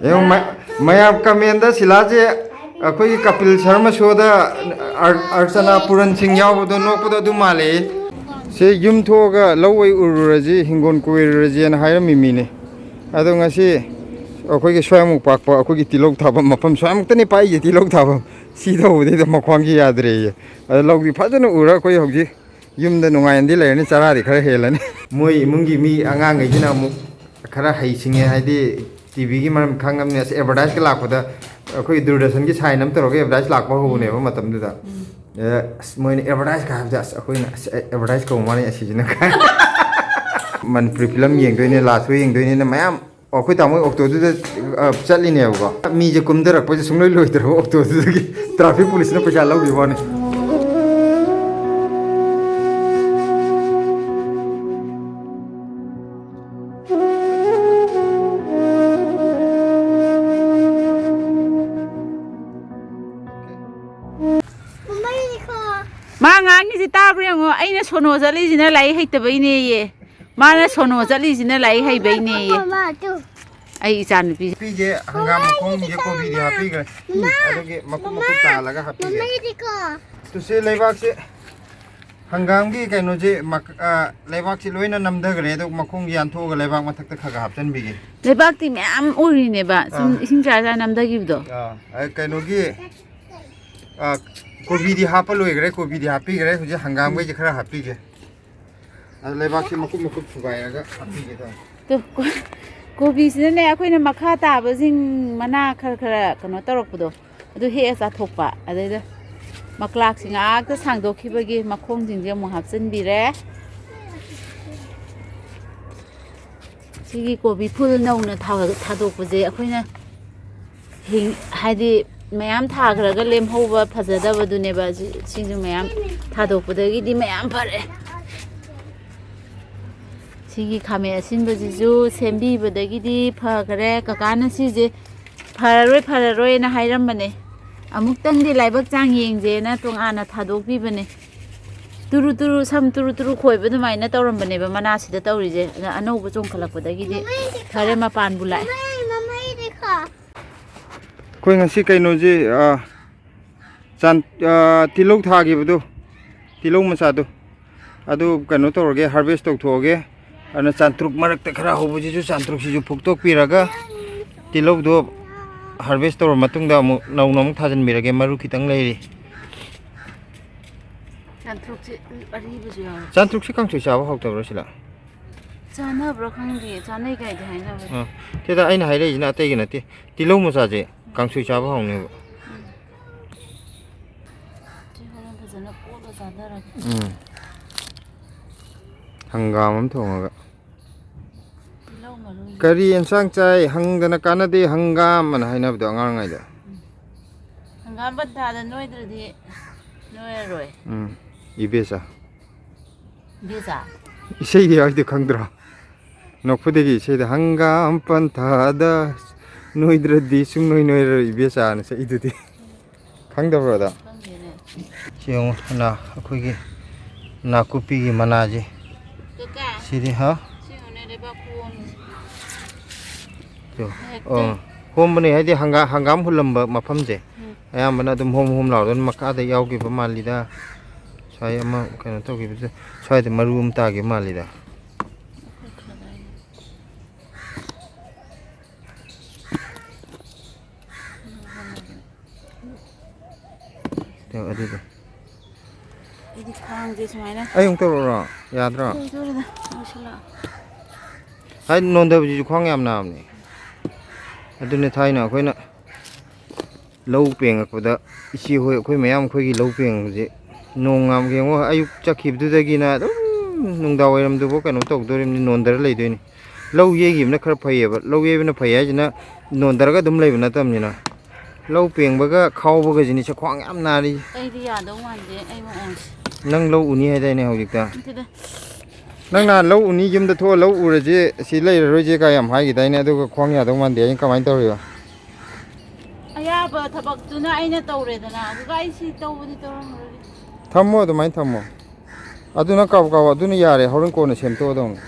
ꯃꯌꯥꯝ ꯀꯃꯦꯟꯗ ꯁꯤꯂꯥꯁꯦ ꯑꯩꯈꯣꯏꯒꯤ ꯀꯄꯤꯜ ꯁꯔꯃ ꯁꯣꯗ ꯑꯔꯆꯅꯥ ꯄꯨꯔꯟ ꯁꯤꯡ ꯌꯥꯎꯕꯗꯣ ꯅꯣꯛꯄꯗꯣ ꯑꯗꯨ ꯃꯥꯜꯂꯦ ꯁꯤ ꯌꯨꯝ ꯊꯣꯛꯑꯒ ꯂꯧ ꯑꯣꯏ ꯎꯔꯨꯔꯁꯤ ꯍꯤꯡꯒꯣꯜ ꯀꯣꯏꯔꯨꯔꯁꯤꯅ ꯍꯥꯏꯔꯝꯃꯤ ꯃꯤꯅꯦ ꯑꯗꯣ ꯉꯁꯤ ꯑꯩꯈꯣꯏꯒꯤ ꯁ꯭ꯋꯥꯏꯃꯨꯛ ꯄꯥꯛꯄ ꯑꯩꯈꯣꯏꯒꯤ ꯇꯤꯜꯍꯧ ꯊꯥꯐꯝ ꯃꯐꯝ ꯁ꯭ꯋꯥꯏꯃꯨꯛꯇꯅꯤ ꯄꯥꯏꯁꯦ ꯇꯤꯜꯍꯧ ꯊꯥꯐꯝ ꯁꯤ ꯇꯧꯕꯗꯩꯗ ꯃꯈ꯭ꯋꯥꯡꯒꯤ ꯌꯥꯗ꯭ꯔꯦꯌꯦ ꯑꯗꯣ ꯂꯧꯗꯤ ꯐꯖꯅ ꯎꯔ ꯑꯩꯈꯣꯏ ꯍꯧꯖꯤꯛ ꯌꯨꯝꯗ ꯅꯨꯡꯉꯥꯏꯅꯗꯤ ꯂꯩꯔꯅꯤ ꯆꯔꯥꯗꯤ ꯈꯔ ꯍꯦꯜꯂꯅꯤ ꯃꯣꯏ ꯏꯃꯨꯡꯒꯤ ꯃꯤ ꯑꯉꯥꯡꯈꯩꯁꯤꯅ ꯑꯃꯨꯛ ꯈꯔ ꯍꯩꯁꯤꯡꯉꯦ ꯍꯥꯏꯗꯤ ꯇꯤꯚꯤꯒꯤ ꯃꯔꯝ ꯈꯪꯉꯕꯅꯤ ꯑꯁ ꯑꯦꯗꯚꯔꯇꯥꯏꯖꯀ ꯂꯥꯛꯄꯗ ꯑꯩꯈꯣꯏ ꯗꯨꯔꯗꯔꯁꯟꯒꯤ ꯁꯥꯏꯟ ꯑꯃ ꯇꯧꯔꯒ ꯑꯦꯗꯚꯔꯇꯥꯏꯖ ꯂꯥꯛꯄ ꯍꯧꯕꯅꯦꯕ ꯃꯇꯝꯗꯨꯗ ꯑꯁ ꯃꯣꯏꯅ ꯑꯦꯗꯚꯔꯇꯥꯏꯖꯀ ꯍꯥꯏꯕꯗ ꯑꯁ ꯑꯩꯈꯣꯏꯅ ꯑꯁ ꯑꯦꯗꯚꯔꯇꯥꯏꯖ ꯀꯧ ꯃꯥꯅꯤ ꯑꯁꯤꯁꯤꯅ ꯃꯅꯤꯄꯨꯔꯤ ꯐꯤꯂꯝ ꯌꯦꯡꯗꯣꯏꯅꯦ ꯂꯥꯁ ꯁꯣ ꯌꯦꯡꯗꯣꯏꯅꯤꯅ ꯃꯌꯥꯝ ꯑꯩꯈꯣꯏ ꯇꯥꯃꯣ ꯑꯣꯛꯇꯣꯗꯨꯗ ꯆꯠꯂꯤꯅꯦꯕꯀꯣ ꯃꯤꯁꯦ ꯀꯨꯝꯊꯔꯛꯄꯁꯦ ꯁꯨꯡꯂꯣꯏ ꯂꯣꯏꯗ꯭ꯔꯕ ꯑꯣꯛꯇꯣꯗꯨꯗꯒꯤ ꯇ꯭ꯔꯥꯐꯤꯛ ꯄꯨꯂꯤꯁꯅ ꯄꯩꯁꯥ ꯂꯧꯈꯤꯕ ꯋꯥꯅꯤ ꯃꯥ ꯉꯥꯡꯉꯤꯁꯤ ꯇꯥꯕ꯭ꯔꯥ ꯌꯦꯡꯉꯣ ꯑꯩꯅ ꯁꯣꯅꯣ ꯆꯠꯂꯤꯁꯤꯅ ꯂꯥꯏꯔꯤꯛ ꯍꯩꯇꯕꯩꯅꯦꯌꯦ ꯃꯥꯅ ꯁꯣꯅꯣ ꯆꯠꯂꯤꯁꯤꯅ ꯂꯥꯏꯔꯤꯛ ꯍꯩꯕꯩꯅꯦꯌꯦ ꯑꯩ ꯏꯆꯥ ꯅꯨꯄꯤ ꯄꯤꯖꯦ ꯍꯪꯒꯥꯝ ꯃꯈꯣꯡꯁꯦ ꯀꯣꯕꯤꯗꯤ ꯍꯥꯞꯄꯤꯈ꯭ꯔꯦ ꯑꯗꯨꯒꯤ ꯃꯀꯨꯞ ꯇꯥꯜꯂꯒ ꯍꯥꯞꯄꯤꯒ꯭ꯔꯦ ꯇꯨꯁꯦ ꯂꯩꯕꯥꯛꯁꯦ ꯍꯪꯒꯥꯝꯒꯤ ꯀꯩꯅꯣꯁꯦ ꯂꯩꯕꯥꯛꯁꯦ ꯂꯣꯏꯅ ꯅꯝꯊꯈ꯭ꯔꯦ ꯑꯗꯨ ꯃꯈꯣꯡꯁꯦ ꯌꯥꯟꯊꯣꯛꯑꯒ ꯂꯩꯕꯥꯛ ꯃꯊꯛꯇ ꯈꯔ ꯍꯥꯞꯆꯤꯟꯕꯤꯒꯦ ꯂꯩꯕꯥꯛꯇꯤ ꯃꯌꯥꯝ ꯎꯔꯤꯅꯦꯕ ꯁꯨꯝ ꯏꯁꯤꯡ ꯆꯥꯏꯔ ꯅꯝꯊꯈꯤꯕꯗꯣ ꯀꯩꯅꯣꯒꯤ ꯀꯣꯕꯤꯗꯤ ꯍꯥꯞꯄ ꯂꯣꯏꯈ꯭ꯔꯦ ꯀꯣꯕꯤꯗꯤ ꯍꯥꯞꯄꯤꯈ꯭ꯔꯦ ꯍꯧꯖꯤꯛ ꯍꯪꯒꯥꯝꯈꯩꯁꯦ ꯈꯔ ꯍꯥꯞꯄꯤꯒꯦ ꯑꯗ ꯂꯩꯕꯥꯛꯁꯦ ꯃꯀꯨꯞ ꯃꯀꯨꯞ ꯊꯨꯒꯥꯏꯔꯒ ꯍꯥꯞꯄꯤꯒꯦ ꯇꯧꯕ ꯀꯣꯕꯤꯁꯤꯅꯅꯦ ꯑꯩꯈꯣꯏꯅ ꯃꯈꯥ ꯇꯥꯕꯁꯤꯡ ꯃꯅꯥ ꯈꯔ ꯈꯔ ꯀꯩꯅꯣ ꯇꯧꯔꯛꯄꯗꯣ ꯑꯗꯨ ꯍꯦꯛꯑ ꯆꯥꯊꯣꯛꯄ ꯑꯗꯩꯗ ꯃꯀ꯭ꯂꯥꯛꯁꯤ ꯉꯥꯛꯇ ꯁꯥꯡꯗꯣꯛꯈꯤꯕꯒꯤ ꯃꯈꯣꯡꯁꯤꯡꯁꯦ ꯑꯃꯨꯛ ꯍꯥꯞꯆꯤꯟꯕꯤꯔꯦ ꯁꯤꯒꯤ ꯀꯣꯕꯤ ꯐꯨꯜ ꯅꯧꯅ ꯊꯥꯗꯣꯛꯄꯁꯦ ꯑꯩꯈꯣꯏꯅ ꯍꯥꯏꯗꯤ ꯃꯌꯥꯝ ꯊꯥꯈ꯭ꯔꯒ ꯂꯦꯝꯍꯧꯕ ꯐꯖꯗꯕꯗꯨꯅꯦꯕ ꯁꯤꯁꯨ ꯃꯌꯥꯝ ꯊꯥꯗꯣꯛꯄꯗꯒꯤꯗꯤ ꯃꯌꯥꯝ ꯐꯔꯦ ꯁꯤꯒꯤ ꯈꯥꯃꯦꯟ ꯑꯁꯤꯟꯕꯁꯤꯁꯨ ꯁꯦꯝꯕꯤꯕꯗꯒꯤꯗꯤ ꯐꯈꯔꯦ ꯀꯀꯥꯅ ꯁꯤꯁꯦ ꯐꯔꯔꯣꯏꯅ ꯍꯥꯏꯔꯝꯕꯅꯦ ꯑꯃꯨꯛꯇꯪꯗꯤ ꯂꯥꯏꯕꯛ ꯆꯥꯡ ꯌꯦꯡꯁꯦꯅ ꯇꯣꯉꯥꯟꯅ ꯊꯥꯗꯣꯛꯄꯤꯕꯅꯦ ꯇꯨꯔꯨ ꯇꯨꯔꯨ ꯁꯝ ꯇꯨꯔꯨ ꯇꯨꯔु ꯈꯣꯏꯕ ꯑꯗꯨꯃꯥꯏꯅ ꯇꯧꯔꯝꯕꯅꯦꯕ ꯃꯅꯥꯁꯤꯗ ꯇꯧꯔꯤꯁꯦ ꯑꯗ ꯑꯅꯧꯕ ꯆꯣꯡꯈꯠꯂꯛꯄꯗꯒꯤꯗꯤ ꯐꯔꯦ ꯃꯄꯥꯟꯕꯨ ꯂꯥꯛꯑꯦ ꯑꯩꯈꯣꯏ ꯉꯁꯤ ꯀꯩꯅꯣꯁꯦ ꯇꯤꯜꯍꯧ ꯊꯥꯈꯤꯕꯗꯣ ꯇꯤꯜꯍꯧ ꯃꯆꯥꯗꯣ ꯑꯗꯨ ꯀꯩꯅꯣ ꯇꯧꯔꯒꯦ ꯍꯥꯔꯚꯦꯁ ꯇꯧꯊꯣꯛꯑꯒꯦ ꯑꯗꯨꯅ ꯆꯥꯟꯇ꯭ꯔꯨꯛ ꯃꯔꯛꯇ ꯈꯔ ꯍꯧꯕꯁꯤꯁꯨ ꯆꯥꯟꯇ꯭ꯔꯨꯛꯁꯤꯁꯨ ꯐꯨꯛꯇꯣꯛꯄꯤꯔꯒ ꯇꯤꯜꯍꯧꯗꯣ ꯍꯥꯔꯚꯦꯁ ꯇꯧꯔ ꯃꯇꯨꯡꯗ ꯑꯃꯨꯛ ꯅꯧꯅ ꯑꯃꯨꯛ ꯊꯥꯖꯤꯟꯕꯤꯔꯒꯦ ꯃꯔꯨ ꯈꯤꯇꯪ ꯂꯩꯔꯤ ꯆꯥꯟꯇ꯭ꯔꯨꯛꯁꯤ ꯀꯥꯡꯁꯣꯏ ꯆꯥꯕ ꯍꯧꯇꯕ꯭ꯔꯣ ꯁꯤꯂ ꯆꯥꯅꯕ꯭ꯔꯥ ꯈꯪꯗꯦ ꯆꯥꯅꯩ ꯀꯥꯏꯗꯤ ꯍꯥꯏꯅꯕꯅꯦ ꯁꯤꯗ ꯑꯩꯅ ꯍꯥꯏꯔꯛꯏꯁꯤꯅ ꯑꯇꯩꯒꯤ ꯅꯠꯇꯦ ꯇꯤꯜꯍꯧ ꯃꯆꯥꯁꯦ ꯀꯥꯡꯁꯣꯏ ꯆꯥꯕ ꯍꯧꯅꯦꯕ ꯐꯖꯅ ꯀꯣꯠꯂ ꯆꯥꯊꯔꯒꯦ ꯍꯪꯒꯥꯝ ꯑꯃ ꯊꯣꯡꯉꯒ ꯀꯔꯤ ꯑꯦꯟꯁꯥꯡ ꯆꯥꯏ ꯍꯪꯗꯅ ꯀꯥꯟꯅꯗꯦ ꯍꯪꯒꯥꯝ ꯑꯅ ꯍꯥꯏꯅꯕꯗꯣ ꯑꯉꯥꯡꯉꯩꯗ ꯍꯪꯒꯥꯝ ꯄꯟꯊꯥꯗ ꯅꯣꯏꯗ꯭ꯔꯗꯤ ꯅꯣꯏꯔꯔꯣꯏ ꯏꯕꯦꯆꯥ ꯕꯦꯆꯥ ꯏꯁꯩꯗꯤ ꯌꯥꯎꯗꯤ ꯈꯪꯗ꯭ꯔꯣ ꯅꯣꯛꯐꯗꯦꯒꯤ ꯏꯁꯩꯗ ꯍꯪꯒꯥꯝ ꯄꯟꯊꯥꯗ ꯅꯣꯏꯗ꯭ꯔꯗꯤ ꯁꯨꯡꯅꯣꯏ ꯅꯣꯏꯔꯔꯣꯏ ꯏꯕꯦꯆꯥꯅ ꯁꯛꯏꯗꯨꯗꯤ ꯈꯪꯗꯕ꯭ꯔꯣꯗ ꯁꯤ ꯌꯦꯡꯉꯨ ꯑꯩꯈꯣꯏꯒꯤ ꯅꯥꯀꯨꯞꯄꯤꯒꯤ ꯃꯅꯥꯁꯦ ꯁꯤꯗꯤ ꯍꯣꯝꯕꯅꯦ ꯍꯥꯏꯗꯤ ꯍꯪꯒꯥꯝ ꯍꯨꯜꯂꯝꯕ ꯃꯐꯝꯁꯦ ꯑꯌꯥꯝꯕꯅ ꯑꯗꯨꯝ ꯍꯣꯝ ꯂꯥꯎꯗꯅ ꯃꯈꯥꯗ ꯌꯥꯎꯈꯤꯕ ꯃꯥꯜꯂꯤꯗ ꯁ꯭ꯋꯥꯏ ꯑꯃ ꯀꯩꯅꯣ ꯇꯧꯈꯤꯕꯁꯦ ꯁ꯭ꯋꯥꯏꯗ ꯃꯔꯨ ꯑꯃ ꯇꯥꯈꯤꯕ ꯃꯥꯜꯂꯤꯗ ꯑꯗꯨꯗ ꯑꯩꯗꯤ ꯈꯥꯡꯁꯦ ꯁꯨꯃꯥꯏꯅ ꯑꯩ ꯑꯃꯨꯛ ꯇꯧꯔꯛꯑꯣꯔꯣ ꯌꯥꯗ꯭ꯔꯣ ꯍꯥꯏꯗꯤ ꯅꯣꯟꯗꯕꯁꯤꯁꯨ ꯈ꯭ꯋꯥꯡ ꯌꯥꯝ ꯅꯥꯕꯅꯦ ꯑꯗꯨꯅꯦ ꯊꯥꯏꯅ ꯑꯩꯈꯣꯏꯅ ꯂꯧ ꯄꯦꯡꯉꯛꯄꯗ ꯏꯆꯦ ꯍꯣꯏ ꯑꯩꯈꯣꯏ ꯃꯌꯥꯝ ꯑꯩꯈꯣꯏꯒꯤ ꯂꯧ ꯄꯦꯡꯕꯁꯦ ꯅꯣꯡꯉꯥꯝ ꯌꯦꯡꯉꯣ ꯑꯌꯨꯛ ꯆꯠꯈꯤꯕꯗꯨꯗꯒꯤꯅ ꯑꯗꯨꯝ ꯅꯨꯡꯗꯥꯡ ꯋꯥꯏꯔꯝꯗꯨꯐꯥꯎ ꯀꯩꯅꯣ ꯇꯧꯗꯣꯔꯤꯕꯅꯤ ꯅꯣꯟꯗꯔ ꯂꯩꯗꯣꯏꯅꯤ ꯂꯧ ꯌꯩꯈꯤꯕꯅ ꯈꯔ ꯐꯩꯌꯦꯕ ꯂꯧ ꯌꯩꯕꯅ ꯐꯩ ꯍꯥꯏꯁꯤꯅ ꯅꯣꯟꯗꯔꯒ ꯑꯗꯨꯝ ꯂꯩꯕ ꯅꯠꯇꯕꯅꯤꯅ ꯂꯧ ꯄꯦꯡꯕꯒ ꯈꯥꯎꯕꯒꯁꯤꯅꯤ ꯈ꯭ꯋꯥꯡ ꯌꯥꯝ ꯅꯥꯔꯤ ꯑꯩꯗꯤ ꯌꯥꯗꯧ ꯃꯥꯟꯗꯦ ꯑꯩ ꯃꯑꯣꯡꯁꯦ ꯅꯪ ꯂꯧ ꯎꯅꯤ ꯍꯥꯏꯗꯥꯏꯅꯦ ꯍꯧꯖꯤꯛꯇ ꯅꯪ ꯅꯍꯥꯟ ꯂꯧ ꯎꯅꯤ ꯌꯨꯝꯗ ꯊꯣꯛꯑ ꯂꯧ ꯎꯔꯁꯦ ꯁꯤ ꯂꯩꯔꯔꯣꯏꯁꯦ ꯀꯥ ꯌꯥꯝ ꯍꯥꯏꯈꯤꯗꯥꯏꯅꯦ ꯑꯗꯨꯒ ꯈ꯭ꯋꯥꯡ ꯌꯥꯗꯧ ꯃꯥꯟꯗꯦ ꯑꯩꯅ ꯀꯃꯥꯏꯅ ꯇꯧꯔꯤꯕ ꯑꯌꯥꯕ ꯊꯕꯛꯇꯨꯅ ꯑꯩꯅ ꯇꯧꯔꯦꯗꯅ ꯑꯗꯨꯒ ꯑꯩ ꯁꯤ ꯇꯧꯕꯗꯤ ꯇꯧꯔꯝꯃꯔꯣꯏ ꯊꯝꯃꯣ ꯑꯗꯨꯃꯥꯏꯅ ꯊꯝꯃꯣ ꯑꯗꯨꯅ ꯀꯥꯎ ꯑꯗꯨꯅ ꯌꯥꯔꯦ ꯍꯣꯔꯦꯟ ꯀꯣꯟꯅ ꯁꯦꯝꯗꯣꯛꯑꯗꯧꯅꯤ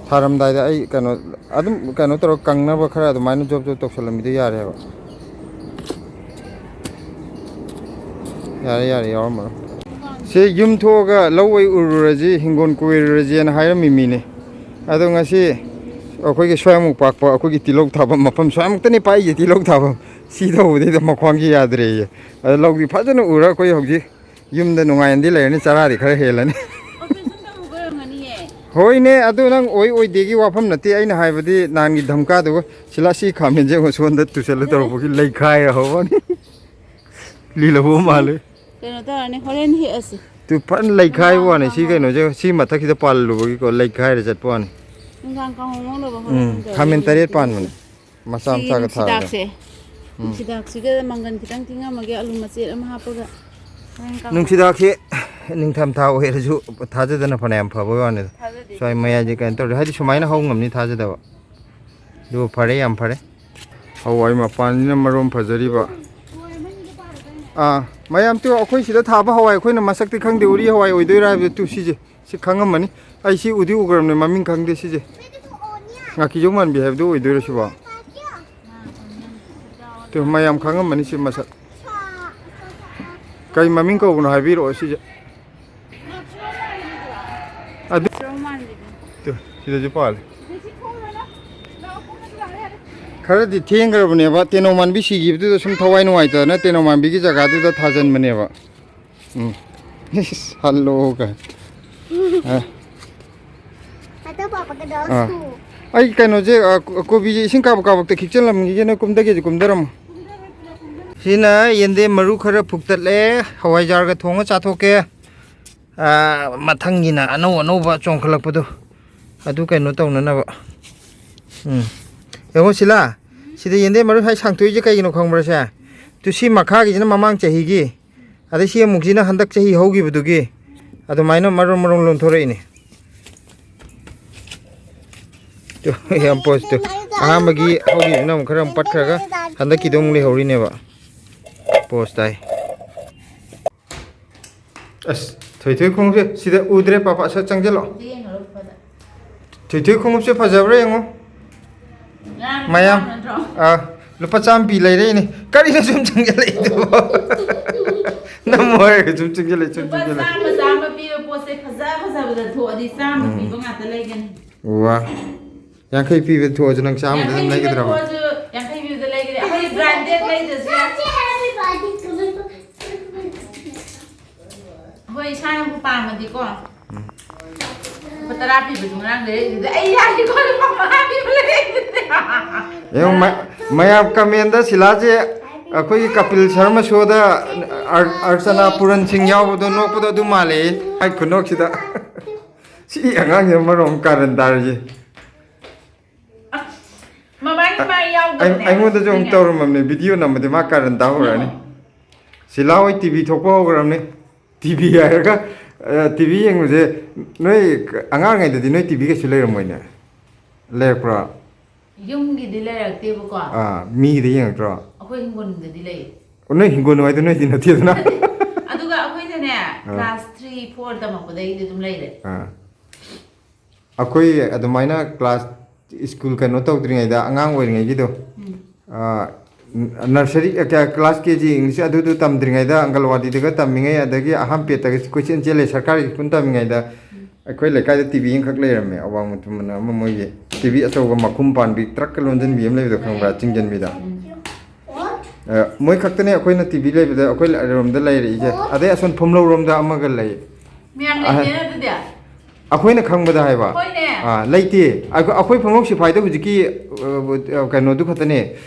ꯊꯥꯔꯝꯗꯥꯏꯗ ꯑꯩ ꯀꯩꯅꯣ ꯑꯗꯨꯝ ꯀꯩꯅꯣ ꯇꯧꯔ ꯀꯪꯅꯕ ꯈꯔ ꯑꯗꯨꯃꯥꯏꯅ ꯖꯣꯕ ꯖꯣꯕ ꯇꯧꯁꯜꯂꯝꯕꯤꯗꯣ ꯌꯥꯔꯦꯕ ꯌꯥꯔꯦ ꯌꯥꯔꯦ ꯌꯥꯎꯔꯝꯃꯔꯣꯏ ꯁꯤ ꯌꯨꯝ ꯊꯣꯛꯑꯒ ꯂꯧ ꯑꯣꯏ ꯎꯔꯨꯔꯁꯤ ꯍꯤꯡꯒꯣꯜ ꯀꯣꯏꯔꯨꯔꯁꯤꯅ ꯍꯥꯏꯔꯝꯃꯤ ꯃꯤꯅꯦ ꯑꯗꯣ ꯉꯁꯤ ꯑꯩꯈꯣꯏꯒꯤ ꯁ꯭ꯋꯥꯏꯃꯨꯛ ꯄꯥꯛꯄ ꯑꯩꯈꯣꯏꯒꯤ ꯇꯤꯜꯍꯧ ꯊꯥꯐꯝ ꯃꯐꯝ ꯁ꯭ꯋꯥꯏꯃꯨꯛꯇꯅꯤ ꯄꯥꯛꯏꯁꯦ ꯇꯤꯜꯍꯧ ꯊꯥꯐꯝ ꯁꯤ ꯇꯧꯕꯗꯩꯗ ꯃꯈ꯭ꯋꯥꯡꯁꯤ ꯌꯥꯗ꯭ꯔꯦꯌꯦ ꯑꯗꯣ ꯂꯧꯗꯤ ꯐꯖꯅ ꯎꯔ ꯑꯩꯈꯣꯏ ꯍꯧꯖꯤꯛ ꯌꯨꯝꯗ ꯅꯨꯡꯉꯥꯏꯅꯗꯤ ꯂꯩꯔꯅꯤ ꯆꯔꯥꯗꯤ ꯈꯔ ꯍꯦꯜꯂꯅꯤ ꯍꯣꯏꯅꯦ ꯑꯗꯨ ꯅꯪ ꯑꯣꯏꯗꯦꯒꯤ ꯋꯥꯐꯝ ꯅꯠꯇꯦ ꯑꯩꯅ ꯍꯥꯏꯕꯗꯤ ꯅꯍꯥꯟꯒꯤ ꯙꯝꯀꯥꯗꯨꯒ ꯁꯤꯂꯥ ꯁꯤ ꯈꯥꯃꯦꯟꯁꯦ ꯁꯣꯟꯗ ꯇꯨꯁꯜꯂ ꯇꯧꯔꯛꯄꯒꯤ ꯂꯩꯈꯥꯏꯔꯍꯧꯕꯅꯤ ꯂꯤꯂꯕꯨ ꯃꯥꯜꯂꯦ ꯀꯩꯅꯣ ꯇꯧꯔꯅꯤ ꯍꯣꯔꯦꯟ ꯍꯦꯛꯑꯁꯤ ꯇꯨ ꯐꯖꯅ ꯂꯩꯈꯥꯏꯕ ꯋꯥꯅꯤ ꯁꯤ ꯀꯩꯅꯣꯁꯦ ꯁꯤ ꯃꯊꯛꯁꯤꯗ ꯄꯥꯜꯂꯨꯕꯒꯤꯀꯣ ꯂꯩꯈꯥꯏꯔ ꯆꯠꯄ ꯋꯥꯅꯤ ꯅꯨꯡꯗꯥꯡ ꯀꯥꯡꯍꯧ ꯉꯧꯅꯕ ꯍꯣꯔꯦꯟ ꯈꯥꯃꯦꯟ ꯇꯧꯔꯒ ꯇꯔꯦꯠ ꯇꯤꯜꯍꯧꯁꯦ ꯄꯥꯟꯕꯅꯦ ꯃꯆꯥ ꯁꯤꯒꯤ ꯃꯆꯥꯒ ꯊꯥꯔꯒ ꯅꯨꯡꯁꯤꯗꯥꯛꯁꯦ ꯅꯨꯡꯁꯤꯗꯥꯛꯁꯤꯒ ꯃꯪꯒꯟ ꯈꯤꯇꯪ ꯇꯤꯡꯉꯝꯃꯒꯦ ꯑꯂꯨ ꯃꯆꯦꯠ ꯑꯃ ꯍꯥꯞꯄꯒ ꯍꯣꯔꯦꯟ ꯀꯥꯡꯍꯧ ꯅꯨꯡꯁꯤꯗꯥꯛꯁꯤ ꯅꯤꯡꯊꯝꯊꯥ ꯑꯣꯏꯔꯁꯨ ꯊꯥꯖꯗꯅ ꯐꯅꯌꯥꯝ ꯐꯕ ꯋꯥꯅꯤꯗ ꯊꯥꯖꯗꯦ ꯁ꯭ꯋꯥꯏ ꯃꯌꯥꯏꯁꯦ ꯀꯩꯅꯣ ꯇꯧꯔꯦ ꯍꯥꯏꯗꯤ ꯁꯨꯃꯥꯏꯅ ꯍꯧ ꯉꯝꯅꯤ ꯊꯥꯖꯗꯕ ꯑꯗꯨꯕꯨ ꯐꯔꯦ ꯌꯥꯝ ꯐꯔꯦ ꯍꯋꯥꯏ ꯃꯄꯥꯟꯁꯤꯅ ꯃꯔꯣꯝ ꯐꯖꯔꯤꯕ ꯃꯌꯥꯝ ꯇꯨ ꯑꯩꯈꯣꯏ ꯁꯤꯗ ꯊꯥꯕ ꯍꯋꯥꯏ ꯑꯩꯈꯣꯏꯅ ꯃꯁꯛꯇꯤ ꯈꯪꯗꯦ ꯎꯔꯤ ꯍꯋꯥꯏ ꯑꯣꯏꯗꯣꯏꯔꯥ ꯍꯥꯏꯕꯗꯨ ꯇꯨ ꯁꯤꯁꯦ ꯁꯤ ꯈꯪꯉꯝꯃꯅꯤ ꯑꯩ ꯁꯤ ꯎꯗꯤ ꯎꯈ꯭ꯔꯕꯅꯦ ꯃꯃꯤꯡ ꯈꯪꯗꯦ ꯁꯤꯁꯦ ꯉꯥꯀꯤꯖꯧ ꯃꯥꯟꯕꯤ ꯍꯥꯏꯕꯗꯨ ꯑꯣꯏꯗꯣꯏꯔꯥ ꯁꯤꯕꯣ ꯇꯨ ꯃꯌꯥꯝ ꯈꯪꯉꯝꯃꯅꯤ ꯁꯤ ꯃꯁꯛ ꯀꯩ ꯃꯃꯤꯡ ꯀꯧꯕꯅꯣ ꯍꯥꯏꯕꯤꯔꯛꯑꯣ ꯁꯤꯁꯦ ꯑꯗꯨ ꯁꯤꯗꯁꯨ ꯄꯥꯜꯂꯦ ꯈꯔꯗꯤ ꯊꯦꯡꯈ꯭ꯔꯕꯅꯦꯕ ꯇꯦꯅꯧ ꯃꯥꯟꯕꯤ ꯁꯤꯈꯤꯕꯗꯨꯗ ꯁꯨꯝ ꯊꯋꯥꯏ ꯅꯨꯡꯉꯥꯏꯇꯗꯅ ꯇꯦꯅꯧ ꯃꯥꯟꯕꯤꯒꯤ ꯖꯒꯥꯗꯨꯗ ꯊꯥꯖꯤꯟꯕꯅꯦꯕ ꯍꯜꯂꯣ ꯀꯥꯏ ꯑꯩ ꯀꯩꯅꯣꯁꯦ ꯀꯣꯕꯤꯁꯦ ꯏꯁꯤꯡ ꯀꯥꯕꯛ ꯀꯥꯕꯛꯇ ꯈꯤꯛꯆꯜꯂꯝꯈꯤꯒꯦꯅ ꯀꯨꯝꯗꯒꯦꯁꯦ ꯀꯨꯝꯊꯔꯝꯃꯣ ꯁꯤꯅ ꯌꯦꯟꯗꯦꯝ ꯃꯔꯨ ꯈꯔ ꯐꯨꯛꯇꯠꯂꯦ ꯍꯋꯥꯏꯖꯥꯔꯒ ꯊꯣꯡꯉ ꯆꯥꯊꯣꯛꯀꯦ ꯃꯊꯪꯒꯤꯅ ꯑꯅꯧ ꯑꯅꯧꯕ ꯆꯣꯡꯈꯠꯂꯛꯄꯗꯣ ꯑꯗꯨ ꯀꯩꯅꯣ ꯇꯧꯅꯅꯕ ꯌꯦꯡꯉꯣ ꯁꯤꯂꯥ ꯁꯤꯗ ꯌꯦꯟꯗꯦꯝ ꯃꯔꯨ ꯍꯥꯏ ꯁꯥꯡꯇꯣꯛꯏꯁꯦ ꯀꯩꯒꯤꯅꯣ ꯈꯪꯕ꯭ꯔꯁꯦ ꯇꯨ ꯁꯤ ꯃꯈꯥꯒꯤꯁꯤꯅ ꯃꯃꯥꯡ ꯆꯍꯤꯒꯤ ꯑꯗꯩ ꯁꯤ ꯑꯃꯨꯛꯁꯤꯅ ꯍꯟꯗꯛ ꯆꯍꯤ ꯍꯧꯈꯤꯕꯗꯨꯒꯤ ꯑꯗꯨꯃꯥꯏꯅ ꯃꯔꯣꯡ ꯃꯔꯣꯡ ꯂꯣꯟꯊꯣꯔꯛꯏꯅꯦ ꯌꯥꯝ ꯄꯣꯁꯇꯨ ꯑꯍꯥꯟꯕꯒꯤ ꯍꯧꯈꯤꯕꯁꯤꯅ ꯑꯃꯨꯛ ꯈꯔ ꯑꯃꯨꯛ ꯄꯠꯈ꯭ꯔꯒ ꯍꯟꯗꯛꯀꯤꯗꯣ ꯑꯃꯨꯛ ꯂꯩꯍꯧꯔꯤꯅꯦꯕ ꯄꯣꯁ ꯇꯥꯏ ꯑꯁ ꯊꯣꯏꯊꯣꯏ ꯈꯣꯡꯎꯞꯁꯦ ꯁꯤꯗ ꯎꯗ꯭ꯔꯦ ꯄꯥꯄꯥ ꯁꯠ ꯆꯪꯁꯤꯜꯂꯛꯑꯣ ꯊꯣꯏꯊꯣꯏ ꯈꯣꯡꯎꯞꯁꯦ ꯐꯖꯕ꯭ꯔꯥ ꯌꯦꯡꯉꯣ ꯃꯌꯥꯝ ꯂꯨꯄꯥ 100 ꯄꯤ ꯂꯩꯔꯛꯏꯅꯦ ꯀꯔꯤꯅꯣ ꯁꯨꯝ ꯆꯪꯁꯤꯜꯂꯛꯏꯗꯨꯕꯣ ꯅꯝꯃꯣ ꯍꯥꯏꯔꯒ ꯁꯨꯝ ꯆꯪꯁꯤꯜꯂꯛꯏ ꯁꯨꯝ ꯆꯪꯁꯤꯜꯂꯛꯏ ꯆꯥꯝꯃ ꯄꯤꯕ ꯄꯣꯠꯁꯦ ꯐꯖ ꯐꯖꯕꯗ ꯊꯣꯛꯑꯗꯤ 100 ꯄꯤꯕ ꯉꯥꯛꯇ ꯂꯩꯒꯅꯤ ꯋꯥ 50 ꯄꯤꯕ ꯊꯣꯛꯑꯁꯨ ꯅꯪ 100ꯗ ꯑꯗꯨꯝ ꯂꯩꯒꯗ꯭ꯔꯕ 50 ꯄꯤꯕꯗ ꯂꯩꯒꯅꯤ ꯑꯩꯈꯣꯏ ꯕ꯭ꯔꯥꯟꯗꯦꯗ ꯂꯩꯗ꯭ꯔꯁꯨ ꯍꯣꯏ ꯏꯁꯥꯅꯕꯨ ꯄꯥꯝꯃꯗꯤꯀꯣ ꯂꯨꯄꯥ 10 ꯄꯤꯕꯁꯨ ꯉꯔꯥꯡ ꯂꯩꯔꯛꯏꯗꯨꯗꯤ ꯑꯩ ꯌꯥꯔꯤꯀꯣ ꯂꯨꯄꯥ 5 ꯄꯤꯕ ꯂꯩꯔꯛꯏꯗꯨꯗꯤ ꯌꯦꯡꯉꯣ ꯃꯌꯥꯝ ꯀꯃꯦꯟꯗ ꯁꯤꯂꯥꯁꯦ ꯑꯩꯈꯣꯏꯒꯤ ꯀꯄꯤꯜ ꯁꯔꯃ ꯁꯣꯗ ꯑꯔꯆꯅꯥ ꯄꯨꯔꯟꯁꯤꯡ ꯌꯥꯎꯕꯗꯣ ꯅꯣꯛꯄꯗꯣ ꯑꯗꯨ ꯃꯥꯜꯂꯦ ꯑꯩ ꯈꯨꯅꯣꯛꯁꯤꯗ ꯁꯤ ꯑꯉꯥꯡꯁꯦ ꯃꯔꯣꯝ ꯀꯥꯔꯟ ꯇꯥꯔꯤꯁꯦ ꯑꯩꯉꯣꯟꯗꯁꯨ ꯑꯃꯨꯛ ꯇꯧꯔꯝꯃꯕꯅꯦ ꯚꯤꯗꯤꯑꯣ ꯅꯝꯕꯗꯤ ꯃꯥ ꯀꯥꯔꯟ ꯇꯥꯍꯧꯔꯛꯑꯅꯤ ꯁꯤꯂꯥ ꯍꯣꯏ ꯇꯤꯚꯤ ꯊꯣꯛꯄ ꯍꯧꯈ꯭ꯔꯕꯅꯤ ꯇꯤꯚꯤ ꯍꯥꯏꯔꯒ ꯇꯤꯚꯤ ꯌꯦꯡꯕꯁꯦ ꯅꯣꯏ ꯑꯉꯥꯡꯉꯩꯗꯗꯤ ꯅꯣꯏ ꯇꯤꯚꯤ ꯀꯩꯁꯨ ꯂꯩꯔꯝꯃꯣꯏꯅꯦ ꯂꯩꯔꯛꯄ꯭ꯔꯣ ꯌꯨꯝꯒꯤꯗꯤ ꯂꯩꯔꯛꯇꯦꯕꯀꯣ ꯃꯤꯒꯤꯗꯤ ꯌꯦꯡꯉꯛꯇ꯭ꯔꯣ ꯑꯩꯈꯣꯏ ꯍꯤꯡꯒꯣꯜꯗꯗꯤ ꯂꯩ ꯅꯣꯏ ꯍꯤꯡꯒꯣꯜ ꯅꯨꯡꯉꯥꯏꯗꯣ ꯅꯣꯏꯗꯤ ꯅꯠꯇꯦꯗꯅ ꯑꯗꯨꯒ ꯑꯩꯈꯣꯏꯅꯅꯦ ꯀ꯭ꯂꯥꯁ 3-4 ꯇꯝꯃꯛꯄꯗꯒꯤꯗꯤ ꯑꯗꯨꯝ ꯂꯩꯔꯦ ꯑꯩꯈꯣꯏ ꯑꯗꯨꯃꯥꯏꯅ ꯀ꯭ꯂꯥꯁ ꯁ꯭ꯀꯨꯜ ꯀꯩꯅꯣ ꯇꯧꯗ꯭ꯔꯤꯉꯩꯗ ꯑꯉꯥꯡ ꯑꯣꯏꯔꯤꯉꯩꯒꯤꯗꯣ ꯅꯔꯁꯔꯤ ꯀ꯭ꯂꯥꯁ KG ꯏꯪꯂꯤꯁ ꯑꯗꯨꯗꯨ ꯇꯝꯗ꯭ꯔꯤꯉꯩꯗ ꯑꯪꯒꯜꯋꯥꯗꯤꯗꯒ ꯇꯝꯃꯤꯉꯩ ꯑꯗꯒꯤ ꯑꯍꯥꯝꯄꯦꯠꯇꯒ ꯀꯣꯏꯆꯦꯟ ꯆꯦꯜꯂꯦ ꯁꯔꯀꯥꯔꯒꯤ ꯁ꯭ꯀꯨꯜ ꯇꯝꯃꯤꯉꯩꯗ ꯑꯩꯈꯣꯏ ꯂꯩꯀꯥꯏꯗ ꯇꯤꯚꯤ ꯑꯃꯈꯛ ꯂꯩꯔꯝꯃꯦ ꯑꯋꯥꯡ ꯃꯇꯨꯝꯅ ꯑꯃ ꯃꯣꯏꯒꯤ ꯇꯤꯚꯤ ꯑꯆꯧꯕ ꯃꯈꯨꯝ ꯄꯥꯟꯕꯤ ꯇ꯭ꯔꯛꯀ ꯂꯣꯟꯁꯤꯟꯕꯤ ꯑꯃ ꯂꯩꯕꯗꯣ ꯈꯪꯕ꯭ꯔꯥ ꯆꯤꯡꯖꯟꯕꯤꯗ ꯃꯣꯏ ꯈꯛꯇꯅꯦ ꯑꯩꯈꯣꯏꯅ ꯇꯤꯚꯤ ꯂꯩꯕꯗ ꯑꯩꯈꯣꯏ ꯔꯣꯝꯗ ꯂꯩꯔꯛꯏꯁꯦ ꯑꯗꯩ ꯑꯁꯣꯝ ꯐꯨꯝꯂꯧꯔꯣꯝꯗ ꯑꯃꯒ ꯂꯩ ꯑꯩꯈꯣꯏꯅ ꯈꯪꯕꯗ ꯍꯥꯏꯕ ꯂꯩꯇꯦ ꯑꯩꯈꯣꯏ ꯐꯨꯡꯒꯧ ꯁꯤꯐꯥꯏꯗ ꯍꯧꯖꯤꯛꯀꯤ ꯀꯩꯅꯣꯗꯨ ꯈꯛꯇꯅꯦ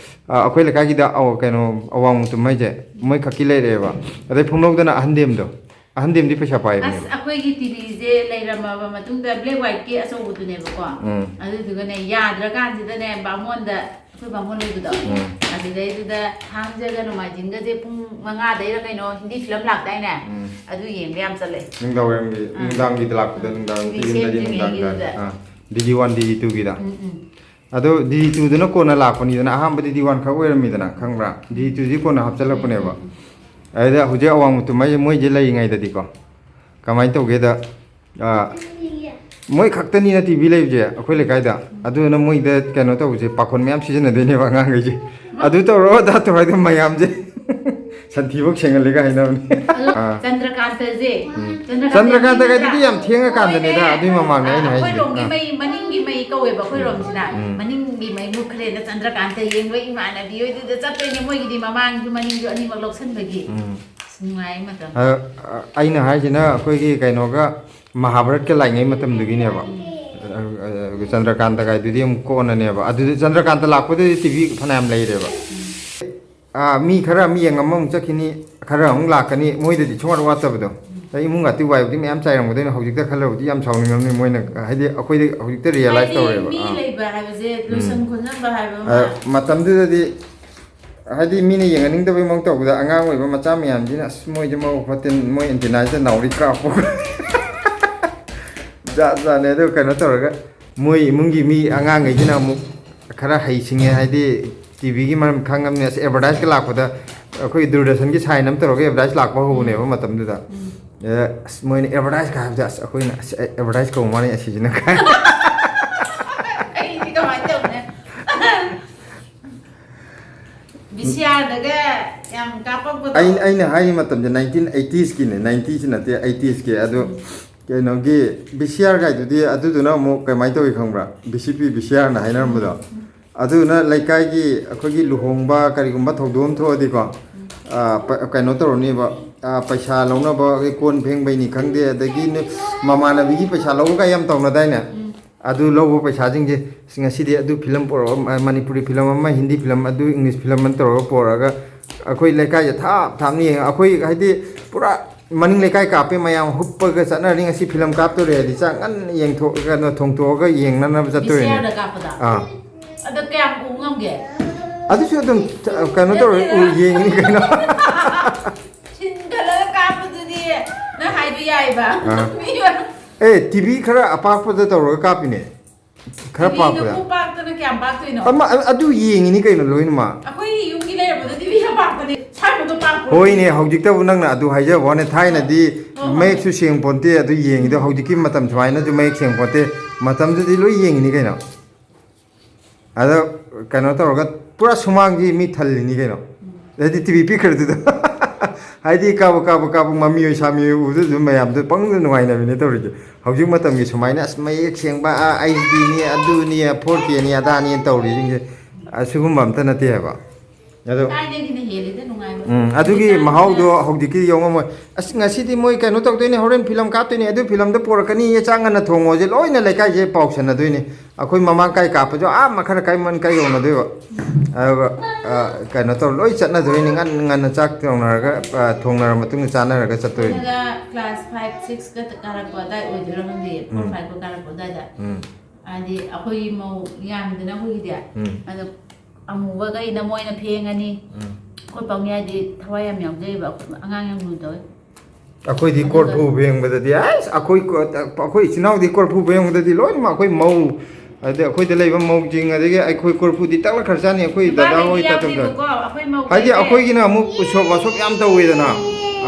ꯑꯩꯈꯣꯏ ꯂꯩꯀꯥꯏꯒꯤꯗ ꯀꯩꯅೋ ꯑꯋꯥꯡ ꯃꯇꯨꯝ ꯍꯥꯏꯁꯦ ꯃꯣꯏ ꯈꯛꯀꯤ ꯂꯩꯔꯛꯑꯦꯕ ꯑꯗꯩ ꯐꯨꯡꯂꯧꯗꯅ ꯑꯍꯟꯗꯦꯝꯗꯣ ꯑꯍꯟꯗꯦꯝꯗꯤ ꯄꯩꯁꯥ ꯄꯥꯏꯕꯅꯦꯕ ꯑꯁ ꯑꯩꯈꯣꯏꯒꯤ ꯇꯤꯚꯤꯁꯦ ꯂꯩꯔꯝꯃꯕ ꯃꯇꯨꯡꯗ ꯕ꯭ꯂꯦꯛ ꯋꯥꯏꯠꯀꯤ ꯑꯆꯧꯕꯗꯨꯅꯦꯕꯀோ ꯑꯗꯨꯗꯨꯒꯅꯦ ꯌꯥꯗ꯭ꯔꯀꯥꯟꯁꯤꯗꯅꯦ ꯕꯥꯃꯣꯟꯗ ꯑꯩꯈꯣꯏ ꯕꯥꯃꯣꯟ ꯂꯩꯕꯗꯣ ꯑꯗꯨꯗꯩꯗꯨꯗ ꯊꯥꯡꯖꯒ ꯅꯣꯡꯃꯥꯏꯖꯤꯡꯒꯁꯦ ꯄꯨꯡ 5ꯗꯩꯔ ꯀꯩꯅꯣ ꯍꯤꯟꯗꯤ ꯐꯤꯂꯝ ꯂꯥꯛꯇꯥꯏꯅꯦ ꯑꯗꯨ ꯌꯦꯡꯕ ꯌꯥꯝ ꯆꯠꯂꯦ ꯅꯨꯡꯗꯥꯡꯋꯥꯏꯔꯝꯒꯤ ꯅꯨꯡꯗꯥꯡꯒꯤꯗ ꯂꯥꯛꯄꯗ ꯅꯨꯡꯗꯥꯡꯗ DD1 DD2ꯒꯤꯗ ꯑꯗꯣ DD2ꯗꯨꯅ ꯀꯣꯟꯅ ꯂꯥꯛꯄꯅꯤꯗꯅ ꯑꯍꯥꯟꯕ DD1 ꯈꯛ ꯑꯣꯏꯔꯝꯃꯤꯗꯅ ꯈꯪꯕ꯭ꯔꯥ DD2ꯗꯤ ꯀꯣꯟꯅ ꯍꯥꯞꯆꯤꯜꯂꯛꯄꯅꯦꯕ ꯑꯗꯨꯗ ꯍꯧꯖꯤꯛ ꯑꯋꯥꯡ ꯃꯇꯨꯝ ꯍꯥꯏꯁꯦ ꯃꯣꯏꯁꯦ ꯂꯩꯔꯤꯉꯩꯗꯗꯤꯀꯣ ꯀꯃꯥꯏꯅ ꯇꯧꯒꯦꯗ ꯃꯣꯏ ꯈꯛꯇꯅꯤꯅ ꯇꯤꯚꯤ ꯂꯩꯕꯁꯦ ꯑꯩꯈꯣꯏ ꯂꯩꯀꯥꯏꯗ ꯑꯗꯨꯅ ꯃꯣꯏꯗ ꯀꯩꯅꯣ ꯇꯧꯕꯁꯦ ꯄꯥꯈꯣꯟ ꯃꯌꯥꯝ ꯁꯤꯖꯤꯟꯅꯗꯣꯏꯅꯦꯕ ꯑꯉꯥꯡꯈꯩꯁꯦ ꯑꯗꯨ ꯇꯧꯔꯣ ꯑꯗꯥ ꯇꯧꯔꯣ ꯍꯥꯏꯗꯣ ꯃꯌꯥꯝꯁꯦ ꯁꯟꯊꯤꯐꯧ ꯁꯦꯡꯍꯜꯂꯦꯒ ꯍꯥꯏꯅꯕꯅꯤ ꯆꯟꯗ꯭ꯔꯀꯥꯟꯇꯁꯦ ꯆꯟꯗ꯭ꯔꯀꯥꯟꯇꯒꯗꯨꯗꯤ ꯌꯥꯝ ꯊꯦꯡꯉꯀꯥꯟꯗꯅꯤꯗ ꯑꯗꯨꯏ ꯃꯃꯥꯡꯗ ꯑꯩꯅ ꯍꯥꯏꯁꯦ ꯑꯩꯈꯣꯏꯔꯣꯝꯒꯤ ꯃꯩ ꯃꯅꯤꯡꯒꯤ ꯃꯩ ꯀꯧꯋꯦꯕ ꯑꯩꯈꯣꯏꯔꯣꯝꯁꯤꯅ ꯃꯅꯤꯡꯒꯤ ꯃꯩ ꯃꯨꯠꯈ꯭ꯔꯦꯅ ꯆꯟꯗ꯭ꯔꯀꯥꯟꯇ ꯌꯦꯡꯕ ꯏꯃꯥꯟꯅꯕꯤ ꯍꯣꯏꯗꯨꯗ ꯆꯠꯇꯣꯏꯅꯦ ꯃꯣꯏꯒꯤꯗꯤ ꯃꯃꯥꯡꯁꯨ ꯃꯅꯤꯡꯁꯨ ꯑꯅꯤꯃꯛ ꯂꯧꯁꯟꯕꯒꯤ ꯅꯨꯡꯉꯥꯏ ꯃꯇꯝ ꯑꯩꯅ ꯍꯥꯏꯁꯤꯅ ꯑꯩꯈꯣꯏꯒꯤ ꯀꯩꯅꯣꯒ ꯃꯍꯥꯚꯥꯔꯠꯀ ꯂꯥꯏꯉꯩ ꯃꯇꯝꯗꯨꯒꯤꯅꯦꯕ ꯆꯟꯗ꯭ꯔꯀꯥꯟꯇꯒꯥꯏꯗꯨꯗꯤ ꯑꯃꯨꯛ ꯀꯣꯟꯅꯅꯦꯕ ꯑꯗꯨꯗꯤ ꯆꯟꯗ꯭ꯔꯀꯥꯟꯇ ꯂꯥꯛꯄꯗꯗꯤ ꯇꯤꯚꯤ ꯐꯅꯌꯥꯝ ꯂꯩꯔꯦꯕ ꯃꯤ ꯈꯔ ꯃꯤ ꯌꯦꯡ ꯑꯃꯃꯨꯛ ꯆꯠꯈꯤꯅꯤ ꯈꯔ ꯑꯃꯨꯛ ꯂꯥꯛꯀꯅꯤ ꯃꯣꯏꯗꯗꯤ ꯁꯨꯡꯋꯥꯠ ꯋꯥꯠꯇꯕꯗꯣ ꯏꯃꯨꯡ ꯉꯥꯛꯇꯤ ꯋꯥꯏꯕꯨꯗꯤ ꯃꯌꯥꯝ ꯆꯥꯏꯔꯝꯒꯗꯣꯏꯅꯤ ꯍꯧꯖꯤꯛꯇ ꯈꯜꯂꯕꯨꯗꯤ ꯌꯥꯝ ꯁꯥꯎꯅꯤꯡꯉꯝꯅꯤ ꯃꯣꯏꯅ ꯍꯥꯏꯗꯤ ꯑꯩꯈꯣꯏꯗꯤ ꯍꯧꯖꯤꯛꯇ ꯔꯤꯌꯦꯂꯥꯏꯁ ꯇꯧꯔꯦꯕ ꯃꯤ ꯂꯩꯕ ꯍꯥꯏꯕꯁꯦ ꯂꯣꯏꯁꯟ ꯈꯣꯠꯆꯟꯕ ꯍꯥꯏꯕ ꯑꯃ ꯃꯇꯝꯗꯨꯗꯗꯤ ꯍꯥꯏꯗꯤ ꯃꯤꯅ ꯌꯦꯡꯍꯟꯅꯤꯡꯗꯕꯩ ꯃꯑꯣꯡ ꯇꯧꯕꯗ ꯑꯉꯥꯡ ꯑꯣꯏꯕ ꯃꯆꯥ ꯃꯌꯥꯝꯁꯤꯅ ꯑꯁ ꯃꯣꯏꯁꯦ ꯃꯧ ꯐꯠꯇꯦ ꯃꯣꯏ ꯑꯦꯟꯇꯤꯅꯥꯁꯤꯗ ꯅꯥꯎꯔꯤ ꯀꯥꯞꯄ ꯖꯥꯠ ꯖꯥꯠꯅꯦ ꯑꯗꯨ ꯀꯩꯅꯣ ꯇꯧꯔꯒ ꯃꯣꯏ ꯏꯃꯨꯡꯒꯤ ꯃꯤ ꯑꯉꯥꯡꯈꯩꯁꯤꯅ ꯑꯃꯨꯛ ꯈꯔ ꯍꯩꯁꯤꯡꯉꯦ ꯍꯥꯏꯗꯤ ꯇꯤꯚꯤꯒꯤ ꯃꯔꯝ ꯈꯪꯉꯕꯅꯤ ꯑꯁ ꯑꯦꯗꯚꯔꯇꯥꯏꯁꯀ ꯂꯥꯛꯄꯗ ꯑꯩꯈꯣꯏ ꯗꯨꯔꯗꯔꯁꯟꯒꯤ ꯁꯥꯏꯟ ꯑꯃ ꯇꯧꯔꯒ ꯑꯦꯗꯚꯔꯇꯥꯏꯁ ꯂꯥꯛꯄ ꯍꯧꯕꯅꯦꯕ ꯃꯇꯝꯗꯨꯗ ꯑꯁ ꯃꯣꯏꯅ ꯑꯦꯗꯚꯔꯇꯥꯏꯁꯀ ꯍꯥꯏꯕꯗ ꯑꯁ ꯑꯩꯈꯣꯏꯅ ꯑꯁ ꯑꯦꯗꯚꯔꯇꯥꯏꯁ ꯀꯧ ꯃꯥꯅꯤ ꯑꯁꯤꯁꯤꯅ ꯀꯥꯏ ꯑꯩꯗꯤ ꯀꯃꯥꯏꯅ ꯇꯧꯅꯦ ꯕꯤꯁꯤꯌꯥꯔꯗꯒ ꯌꯥꯝ ꯀꯥꯞꯄꯛꯄꯗꯣ ꯑꯩꯅ ꯍꯥꯏꯔꯤ ꯃꯇꯝꯁꯦ 1980sꯀꯤꯅꯦ 90s ꯅꯠꯇꯦ 80sꯀꯤ ꯑꯗꯣ ꯀꯩꯅꯣꯒꯤ ꯕꯤꯁꯤꯌꯥꯔ ꯒꯥꯏꯗꯨꯗꯤ ꯑꯗꯨꯗꯨꯅ ꯑꯃꯨꯛ ꯀꯃꯥꯏꯅ ꯇꯧꯋꯤ ꯈꯪꯕ꯭रा BCP ꯕꯤꯁꯤꯌꯥꯔꯅ ꯍꯥꯏꯅꯔꯝꯕꯗꯣ ꯑꯗꯨꯅ ꯂꯩꯀꯥꯏꯒꯤ ꯑꯩꯈꯣꯏꯒꯤ ꯂꯨꯍꯣꯡꯕ ꯀꯔꯤꯒꯨꯝꯕ ꯊꯧꯗꯣꯛ ꯑꯃ ꯊꯣꯛꯑꯗꯤꯀꯣ ꯀꯩꯅꯣ ꯇꯧꯔꯅꯦꯕ ꯄꯩꯁꯥ ꯂꯧꯅꯕ ꯀꯣꯟ ꯐꯦꯡꯕꯩꯅꯤ ꯈꯪꯗꯦ ꯑꯗꯒꯤ ꯃꯃꯥꯟꯅꯕꯤꯒꯤ ꯄꯩꯁꯥ ꯂꯧꯕꯒ ꯌꯥꯝ ꯇꯧꯅꯗꯥꯏꯅꯦ ꯑꯗꯨ ꯂꯧꯕ ꯄꯩꯁꯥꯁꯤꯡꯁꯦ ꯉꯁꯤꯗꯤ ꯑꯗꯨ ꯐꯤꯂꯝ ꯄꯣꯔꯛꯑꯣ ꯃꯅꯤꯄꯨꯔꯤ ꯐꯤꯂꯝ ꯑꯃ ꯍꯤꯟꯗꯤ ꯐꯤꯂꯝ ꯑꯗꯨ ꯏꯪꯂꯤꯁ ꯐꯤꯂꯝ ꯑꯃ ꯇꯧꯔꯒ ꯄꯣꯔꯛꯑꯒ ꯑꯩꯈꯣꯏ ꯂꯩꯀꯥꯏꯁꯦ ꯊꯥꯞꯅ ꯌꯦꯡꯉ ꯑꯩꯈꯣꯏ ꯍꯥꯏꯗꯤ ꯄꯨꯔꯥ ꯃꯅꯤꯡ ꯂꯩꯀꯥꯏ ꯀꯥꯞꯄꯦ ꯃꯌꯥꯝ ꯍꯨꯞꯄꯒ ꯆꯠꯅꯔꯤ ꯉꯁꯤ ꯐꯤꯂꯝ ꯀꯥꯞꯇꯣꯔꯦ ꯍꯥꯏꯗꯤ ꯆꯥꯛ ꯉꯟꯅ ꯀꯩꯅꯣ ꯊꯣꯡꯇꯣꯛꯑꯒ ꯌꯦꯡꯅꯅꯕ ꯆꯠꯇꯣꯔꯦꯅꯦ ꯕꯤꯁꯤꯌꯥꯔꯗ ꯀꯥꯞꯄꯗ ꯑꯗꯣ ꯀꯌꯥꯝ ꯎ ꯉꯝꯒꯦ ꯑꯗꯨꯁꯨ ꯑꯗꯨꯝ ꯀꯩꯅꯣ ꯇꯧꯔ ꯌꯦꯡꯉꯤꯅꯤ ꯀꯩꯅꯣ ꯁꯤꯟꯒꯠꯂꯒ ꯀꯥꯞꯄꯗꯨꯗꯤ ꯅꯪ ꯍꯥꯏꯕ ꯌꯥꯏꯕ ꯇꯤꯚꯤ ꯈꯔ ꯑꯄꯥꯛꯄꯗ ꯇꯧꯔꯒ ꯀꯥꯞꯄꯤꯅꯦ ꯈꯔ ꯄꯥꯛꯄꯗ ꯄꯥꯛꯇꯅ ꯀꯌꯥꯝ ꯄꯥꯛꯇꯣꯏꯅꯣ ꯑꯗꯨ ꯌꯦꯡꯉꯤꯅꯤ ꯀꯩꯅꯣ ꯂꯣꯏꯅꯃꯛ ꯑꯩꯈꯣꯏꯒꯤ ꯌꯨꯝꯒꯤ ꯂꯩꯔꯛꯄꯗ ꯇꯤꯚꯤ ꯑꯄꯥꯛꯄꯅꯤ ꯁꯥꯏꯕꯗꯣ ꯄꯥꯛꯄ ꯍꯣꯏꯅꯦ ꯍꯧꯖꯤꯛꯇꯕꯨ ꯅꯪꯅ ꯑꯗꯨ ꯍꯥꯏꯖꯕ ꯋꯥꯅꯦ ꯊꯥꯏꯅꯗꯤ ꯃꯌꯦꯛꯁꯨ ꯁꯦꯡ ꯄꯣꯟꯇꯦ ꯑꯗꯨ ꯌꯦꯡꯉꯤꯗꯣ ꯍꯧꯖꯤꯛꯀꯤ ꯃꯇꯝ ꯁꯨꯃꯥꯏꯅꯁꯨ ꯃꯌꯦꯛ ꯁꯦꯡ ꯄꯣꯟꯇꯦ ꯃꯇꯝꯗꯨꯗꯤ ꯂꯣꯏ ꯌꯦꯡꯉꯤꯅꯤ ꯀꯩꯅോ ꯑꯗꯣ ꯀꯩꯅꯣ ꯇꯧꯔꯒ ꯄꯨꯔꯥ ꯁꯨꯃꯥꯡꯁꯤ ꯃꯤ ꯊꯜꯂꯤꯅꯤ ꯀꯩꯅꯣ ꯑꯗꯩꯗꯤ ꯇꯤꯚꯤ ꯄꯤꯛꯈ꯭ꯔꯗꯨꯗ ꯍꯥꯏꯗꯤ ꯀꯥꯕꯛ ꯃꯃꯤꯑꯣꯏ ꯁꯥꯃꯤꯑꯣꯏ ꯎꯕꯗꯨꯁꯨ ꯃꯌꯥꯝꯗꯨ ꯄꯪꯅ ꯅꯨꯡꯉꯥꯏꯅꯕꯤꯅꯦ ꯇꯧꯔꯤꯁꯦ ꯍꯧꯖꯤꯛ ꯃꯇꯝꯒꯤ ꯁꯨꯃꯥꯏꯅ ꯑꯁ ꯃꯌꯦꯛ ꯁꯦꯡꯕ HDꯅꯤ ꯑꯗꯨꯅꯤ 4Kꯅꯤ ꯑꯗꯥꯅꯤ ꯇꯧꯔꯤꯁꯤꯡꯁे ꯑꯁꯤꯒꯨꯝꯕ ꯑꯝꯇ ꯅꯠꯇꯦ ꯍꯥꯏꯕ ꯑꯗꯣ ꯑꯗꯨꯒꯤ ꯃꯍꯥꯎꯗꯣ ꯍꯧꯖꯤꯛꯀꯤ ꯌꯧꯉꯝꯃꯣꯏ ꯑꯁ ꯉꯁꯤꯗꯤ ꯃꯣꯏ ꯀꯩꯅꯣ ꯇꯧꯗꯣꯏꯅꯦ ꯍꯣꯔꯦꯟ ꯐꯤꯂꯝ ꯀꯥꯞꯇꯣꯏꯅꯦ ꯑꯗꯨ ꯐꯤꯂꯝꯗ ꯄꯣꯔꯛꯀꯅꯤ ꯆꯥꯛ ꯉꯟꯅ ꯊꯣꯡꯉꯣꯁꯦ ꯂꯣꯏꯅ ꯂꯩꯀꯥꯏꯁꯦ ꯄꯥꯎ ꯁꯟꯅꯗꯣꯏꯅꯤ ꯑꯩꯈꯣꯏ ꯃꯃꯥꯡ ꯀꯥꯏ ꯀꯥꯞꯄꯁꯨ ꯃꯈꯔ ꯀꯥꯏ ꯃꯟ ꯀꯥꯏ ꯌꯧꯅꯗꯣꯏꯕ ꯑꯗꯨꯒ ꯀꯩꯅꯣ ꯇꯧꯔ ꯂꯣꯏ ꯆꯠꯅꯗꯣꯏꯅꯤ ꯉꯟꯅ ꯆꯥꯛ ꯊꯣꯡꯅꯔꯒ ꯊꯣꯡꯅꯔ ꯃꯇꯨꯡꯗ ꯆꯥꯅꯔꯒ ꯆꯠꯇꯣꯏꯅꯤ ꯀ꯭ꯂꯥꯁ 5, 6 ꯀꯥꯔꯛꯄ ꯑꯗꯥꯏ ꯑꯣꯏꯗꯣꯏꯔ ꯈꯪꯗꯦ 4, 5 ꯀꯥꯔꯛꯄ ꯑꯗꯥꯏꯗ ꯍꯥꯏꯗꯤ ꯑꯩꯈꯣꯏꯒꯤ ꯃꯧ ꯌꯥꯝꯗꯅ ꯑꯩꯈꯣꯏꯒꯤꯗꯤ ꯑꯗꯣ ꯑꯃꯨꯕꯈꯩꯅ ꯃꯣꯏꯅ ꯐꯦꯡꯉꯅꯤ ꯑꯩꯈꯣꯏ ꯄꯥꯎꯅꯤꯌꯥꯗꯤ ꯊꯋꯥꯏ ꯌꯥꯝ ꯌꯥꯎꯖꯩꯑꯕ ꯑꯉꯥꯡ ꯌꯥꯝ ꯂꯨ ꯇꯧꯋꯦ ꯑꯩꯈꯣꯏꯗꯤ ꯀꯣꯔꯐꯨ ꯐꯦꯡꯕꯗꯗꯤ ꯑꯁ ꯑꯩꯈꯣいꯏꯆꯤꯜ ꯏꯅꯥꯎꯗꯤ ꯀꯣꯔꯐꯨ ꯐꯦꯡꯕꯗꯗꯤ ꯂꯣꯏꯅꯃꯛ ꯑꯩꯈꯣꯏ ꯃꯧ ꯑꯗꯩ ꯑꯩꯈꯣꯏꯗ ꯂꯩꯕ ꯃꯧꯁꯤꯡ ꯑꯗꯒꯤ ꯑꯩꯈꯣꯏ ꯀꯣꯔꯐꯨꯗꯤ ꯇꯛꯂꯛꯈ꯭ꯔꯖꯥꯠꯅꯤ ꯑꯩꯈꯣꯏ ꯗꯗꯥ ꯍꯣꯏ ꯇꯥꯇꯣꯝꯆꯥ ꯍꯥꯏꯗꯤ ꯑꯩꯈꯣꯏꯒꯤꯅ ꯑꯃꯨꯛ ꯎꯁꯣꯞ ꯋꯥꯁꯣꯞ ꯌꯥꯝ ꯇꯧꯋꯦꯗꯅ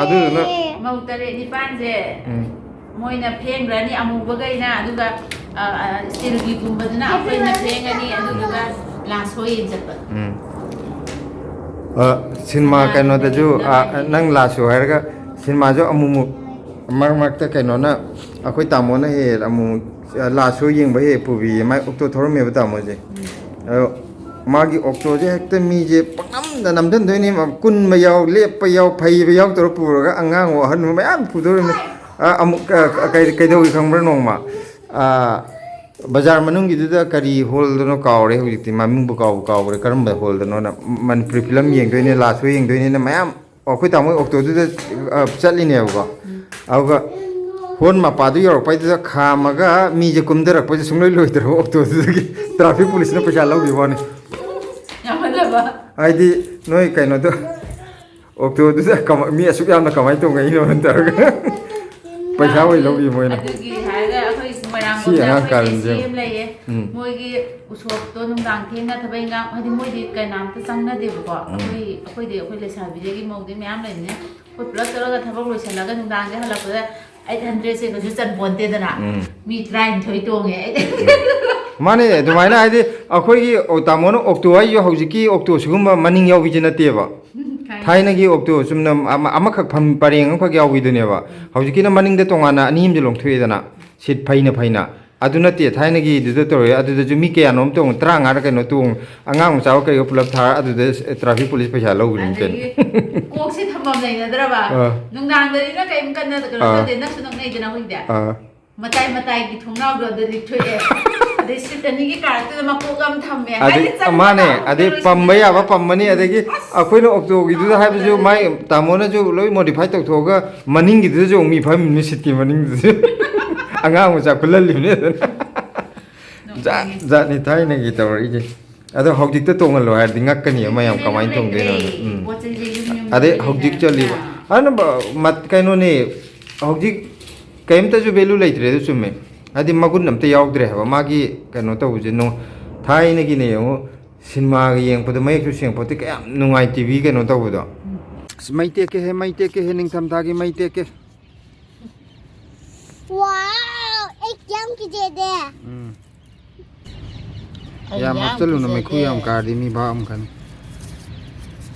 ꯑꯗꯨꯗꯨꯅ ꯃꯧ 7, 9ꯁꯦ ꯃꯣꯏꯅ ꯐꯦꯡꯈ꯭ꯔꯅꯤ ꯑꯃꯨꯕꯈꯩꯅ ꯑꯗꯨꯒ ꯏꯁꯇꯤꯜꯒꯤꯒꯨꯝꯕꯗꯨꯅ ꯑꯩꯈꯣꯏꯅ ꯐꯦꯡꯉꯅꯤ ꯑꯗꯨꯗꯨꯒ ꯂꯥꯁ ꯍꯣꯏ ꯌꯦꯡ ꯆꯠꯄ ꯁꯤꯅꯦꯃꯥ ꯀꯩꯅꯣꯗꯁꯨ ꯅꯪ ꯂꯥꯁꯁꯨ ꯍꯥꯏꯔꯒ ꯁꯤꯅꯦꯃꯥꯁꯨ ꯑꯃꯨꯛ ꯃꯔꯛꯇ ꯀꯩꯅꯣꯅ ꯑꯩꯈꯣই ꯇꯥꯃꯣꯅ ꯑꯃꯨꯛ ꯂꯥꯁꯁꯨ ꯌꯦꯡꯕ ꯄꯨꯕꯤꯌꯦ ꯃꯥꯏ ꯑꯣꯛꯇꯣ ꯊꯧꯔꯝꯃꯦꯕ ꯇꯥꯃꯣꯁꯦ ꯑꯗꯣ ꯃꯥꯒꯤ ꯑꯣꯛꯇꯣꯁꯦ ꯍꯦꯛꯇ ꯃꯤꯁꯦ ꯄꯪꯅꯝꯗ ꯅꯝꯁꯤꯟꯗꯣꯏꯅꯤ ꯀꯨꯟꯕ ꯌꯥꯎ ꯂꯦꯞꯄ ꯌꯥꯎ ꯐꯩꯕ ꯌꯥꯎ ꯇꯧꯔ ꯄꯨꯔꯒ ꯑꯉꯥꯡ ꯑꯍꯟ ꯃꯌꯥꯝ ꯄꯨꯗꯧꯔꯤꯕꯅꯤ ꯑꯃꯨꯛ ꯀꯩꯗꯧꯋꯤ ꯈꯪꯕ꯭ꯔꯥ ꯅꯣꯡꯃ ꯕꯖꯥꯔ ꯃꯅꯨꯡꯒꯤꯗꯨꯗ ꯀꯔꯤ ꯍꯣꯜꯗꯅꯣ ꯀꯥꯎꯔꯦ ꯍꯧꯖꯤꯛꯇꯤ ꯃꯃꯤꯡꯕꯨ ꯀꯥꯎꯈ꯭ꯔꯦ ꯀꯔꯝꯕ ꯍꯣꯜꯗꯅꯣꯅ ꯃꯅꯤꯄꯨꯔꯤ ꯐꯤꯂꯝ ꯌꯦꯡꯗꯣꯏꯅꯦ ꯂꯥꯁꯁꯨ ꯌꯦꯡꯗꯣꯏꯅꯦꯅ ꯃꯌꯥꯝ ꯑꯩꯈꯣꯏ ꯇꯥꯃꯣ ꯑꯣꯛꯇꯣꯗꯨꯗ ꯆꯠꯂꯤꯅꯦꯕꯀꯣ ꯑꯗꯨꯒ ꯍꯣꯜ ꯃꯄꯥꯗꯨ ꯌꯧꯔꯛꯄꯩꯗꯨꯗ ꯈꯥꯝꯃꯒ ꯃꯤꯁꯦ ꯀꯨꯝꯊꯔꯛꯄꯁꯦ ꯁꯨꯡꯂꯣꯏ ꯂꯣꯏꯗ꯭ꯔꯕ ꯑꯣꯛꯇꯣꯗꯨꯗꯒꯤ ꯇ꯭ꯔꯥꯐꯤꯛ ꯄꯨꯂꯤꯁꯅ ꯄꯩꯁꯥ ꯂꯧꯈꯤꯕ ꯋꯥꯅꯤ ꯍꯥꯏꯗꯤ ꯅꯣꯏ ꯀꯩꯅꯣꯗꯣ ꯑꯣꯛꯇꯣꯗꯨꯗ ꯃꯤ ꯑꯁꯨꯛ ꯌꯥꯝꯅ ꯀꯃꯥꯏꯅ ꯇꯧꯉꯛꯏꯅꯣ ꯇꯧꯔꯒ ꯄꯩꯁꯥ ꯑꯣꯏ ꯂꯧꯈꯤ ꯃꯣꯏꯅ ꯑꯗꯨꯒꯤ ꯍꯥꯏꯔꯒ ꯑꯩꯈꯣꯏ ꯁꯤ ꯃꯣꯏꯔꯥꯡꯂꯣꯝꯗ ꯑꯉꯥꯡ ꯑꯩꯈꯣꯏ ꯀꯥꯔꯟꯁꯦ ꯆꯦꯆꯦ ꯑꯃ ꯂꯩꯌꯦ ꯃꯣꯏꯒꯤ ꯎꯁꯣꯞꯇꯣ ꯅꯨꯡꯗꯥꯡ ꯊꯦꯡꯅ ꯊꯕꯛ ꯏꯟꯈꯥꯡ ꯍꯥꯏꯗꯤ ꯃꯣꯏꯗꯤ ꯀꯩꯅꯥꯝꯇ ꯆꯪꯅꯗꯦꯕꯀꯣ ꯑꯩꯈꯣꯏꯗꯤ ꯑꯩꯈꯣꯏ ꯂꯩꯁꯥꯕꯤꯗꯒꯤ ꯃꯧꯗꯤ ꯃꯌꯥꯝ ꯂꯩꯕꯅꯦ ꯑꯩꯈꯣꯏ ꯄꯨꯂꯞ ꯆꯠꯂꯒ ꯊꯕꯛ ꯂꯣꯏꯁꯤꯜꯂꯒ ꯅꯨꯡꯗꯥꯡꯁꯦ ꯍꯜꯂꯛꯄꯗ 800 ꯁꯦ ꯀꯩꯁꯨ ꯆꯟꯄꯣꯟꯇꯦꯗꯅ ꯃꯤ 19 ꯇꯣꯡꯉꯦ ꯃꯥꯅꯦ ꯑꯗꯨꯃꯥꯏꯅ ꯍꯥꯏꯗꯤ ꯑꯩꯈꯣꯏꯒꯤ ꯇꯥꯃꯣꯅ ꯑꯣꯛꯇꯣ ꯍꯥꯏꯁꯨ ꯍꯧꯖꯤꯛꯀꯤ ꯑꯣꯛꯇꯣ ꯁꯤꯒꯨꯝꯕ ꯃꯅꯤꯡ ꯌꯥꯎꯕꯤꯁꯤ ꯅꯠꯇꯦꯕ ꯊꯥꯏꯅꯒꯤ ꯑꯣꯛꯇꯣ ꯆꯨꯝꯅ ꯑꯃꯈꯛ ꯄꯔꯦꯡ ꯑꯃꯈꯛ ꯌꯥꯎꯕꯤꯗꯨꯅꯦꯕ ꯍꯧꯖꯤꯛꯀꯤꯅ ꯃꯅꯤꯡꯗ ꯇꯣꯉꯥꯟꯅ ꯑꯅꯤ ꯑꯃꯁꯨ ꯂꯣꯡꯊꯣꯛꯑꯦꯗꯅ ꯁꯤꯠ ꯐꯩꯅ ꯑꯗꯨ ꯅꯠꯇꯦ ꯊꯥꯏꯅꯒꯤꯗꯨꯗ ꯇꯧꯔꯦ ꯑꯗꯨꯗꯁꯨ ꯃꯤ ꯀꯌꯥꯅꯣꯝ ꯇꯣꯡ 35ꯔ ꯀꯩꯅꯣ ꯇꯣꯡ ꯑꯉꯥꯡ ꯃꯆꯥ ꯀꯩꯒ ꯄꯨꯂꯞ ꯊꯥꯔ ꯑꯗꯨꯗ ꯇ꯭ꯔꯥꯐꯤꯛ ꯄꯨꯂꯤꯁ ꯄꯩꯁꯥ ꯂꯧꯈ꯭ꯔꯤꯅꯤ ꯀꯩꯅꯣ ꯀꯣꯛꯁꯤ ꯊꯝꯐꯝ ꯂꯩꯅꯗ꯭ꯔꯕ ꯅꯨꯡꯗꯥꯡꯗꯅꯤꯅ ꯀꯩꯝ ꯀꯟꯅ ꯀꯩꯅꯣ ꯇꯧꯗꯦ ꯅꯛꯁꯨ ꯅꯛꯅꯩꯗꯅ ꯍꯧꯖꯤꯛꯇꯤ ꯃꯇꯥꯏꯒꯤ ꯊꯣꯡꯅꯥꯎꯗꯣ ꯑꯗꯨꯗꯤ ꯊꯣꯛꯑꯦ ꯑꯗꯩ ꯁꯤꯠ ꯑꯅꯤꯒꯤ ꯀꯥꯔꯛꯇꯨꯗ ꯃꯀꯣꯛ ꯑꯃ ꯊꯝꯃꯦ ꯃꯥꯅꯦ ꯑꯗꯩ ꯄꯝꯕ ꯌꯥꯕ ꯄꯝꯕꯅꯤ ꯑꯗꯒꯤ ꯑꯩꯈꯣꯏꯅ ꯑꯣꯛꯇꯣꯒꯤꯗꯨꯗ ꯍꯥꯏꯕꯁꯨ ꯃꯥꯏ ꯇꯥꯃꯣꯅꯁꯨ ꯂꯣꯏ ꯃꯣꯗꯤꯐꯥꯏ ꯇꯧꯊꯣꯛꯑꯒ ꯃꯅꯤꯡꯒꯤꯗꯨꯗꯁꯨ ꯃꯤ ꯐꯝꯃꯤꯅꯤ ꯁꯤꯠꯀꯤ ꯃꯅꯤꯡꯗꯨꯁꯨ ꯑꯉꯥꯡ ꯃꯆꯥ ꯈꯨꯜꯍꯜꯂꯤꯕꯅꯤ ꯑꯗꯨꯅ ꯖꯥꯠꯅꯤ ꯊꯥꯏꯅꯒꯤ ꯇꯧꯔꯛꯏꯁꯦ ꯑꯗꯣ ꯍꯧꯖꯤꯛꯇ ꯇꯣꯡꯍꯜꯂꯣ ꯍꯥꯏꯔꯗꯤ ꯉꯛꯀꯅꯤ ꯃꯌꯥꯝ ꯀꯃꯥꯏꯅ ꯇꯣꯡꯗꯣꯏꯅꯣ ꯑꯗꯩ ꯍꯧꯖꯤꯛ ꯆꯠꯂꯤꯕ ꯑꯗꯨꯅ ꯀꯩꯅꯣꯅꯦ ꯍꯧꯖꯤꯛ ꯀꯩꯝꯇꯁꯨ ꯚꯦꯂꯨ ꯂꯩꯇ꯭ꯔꯦ ꯑꯗꯨ ꯆꯨꯝꯃꯦ ꯍꯥꯏꯗꯤ ꯃꯒꯨꯟ ꯑꯝꯇ ꯌꯥꯎꯗ꯭ꯔꯦ ꯍꯥꯏꯕ ꯃꯥꯒꯤ ꯀꯩꯅꯣ ꯇꯧꯕꯁꯦ ꯊꯥꯏꯅꯒꯤꯅꯦ ꯌꯦꯡꯉꯣ ꯁꯤꯅꯦꯃꯥꯒ ꯌꯦꯡꯕꯗ ꯃꯌꯦꯛꯁꯨ ꯁꯦꯡꯄꯣꯠꯇꯤ ꯀꯌꯥꯝ ꯅꯨꯡꯉꯥꯏ ꯇꯤꯚꯤ ꯀꯩꯅꯣ ꯇꯧꯕꯗꯣ ꯑꯁ ꯃꯩ ꯇꯦꯛꯀꯦ ꯅꯤꯡꯊꯝꯊꯥꯒꯤ ꯃꯩ ꯇꯦꯛꯀꯦ ꯋꯥꯎ ꯑꯩ ꯀꯌꯥꯝ ꯀꯤꯖꯩꯗꯦ ꯌꯥꯝ ꯍꯥꯞꯆꯜꯂꯨꯅ ꯃꯩꯈꯨ ꯌꯥꯝ ꯀꯥꯔꯗꯤ ꯃꯤ ꯚꯥꯞ ꯑꯃꯈꯅꯤ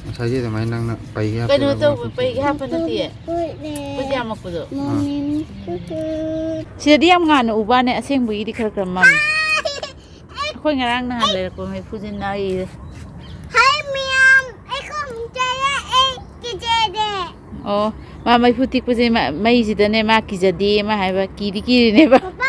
ꯉꯁꯥꯏꯒꯤ ꯑꯗꯨꯃꯥꯏꯅ ꯅꯪꯅ ꯄꯩꯒꯦ ꯀꯩꯅꯣ ꯍꯥꯞꯆꯜꯂꯒ ꯇꯧꯕ ꯄꯩꯒ ꯍꯥꯞꯄ ꯅꯠꯇꯦ ꯄꯩꯁꯥ ꯌꯥꯝꯃꯛꯄꯗꯣ ꯁꯤꯗꯗꯤ ꯌꯥꯝ ꯉꯥꯟꯅ ꯎꯕꯅꯦ ꯑꯁꯦꯡꯕꯒꯤꯗꯤ ꯈꯔ ꯃꯝꯃꯤ ꯑꯩꯈꯣꯏ ꯉꯔꯥꯡ ꯅꯍꯥꯟ ꯂꯩꯔꯛꯄ ꯃꯩꯐꯨꯁꯦ ꯅꯥꯏꯔꯦ ꯍꯥꯏ ꯃꯤꯌꯥꯝ ꯑꯩ ꯈꯣꯡꯖꯩꯌꯦ ꯑꯩ ꯀꯤꯖꯩꯗꯦ ꯑꯣ ꯃꯥ ꯃꯩꯐꯨ ꯇꯤꯛꯄꯁꯦ ꯃꯩꯁꯤꯗꯅꯦ ꯃꯥ ꯀꯤꯖꯗꯦ ꯃꯥ ꯍꯥꯏꯕ ꯀꯤꯔꯤꯅꯦꯕ ꯄꯄꯥ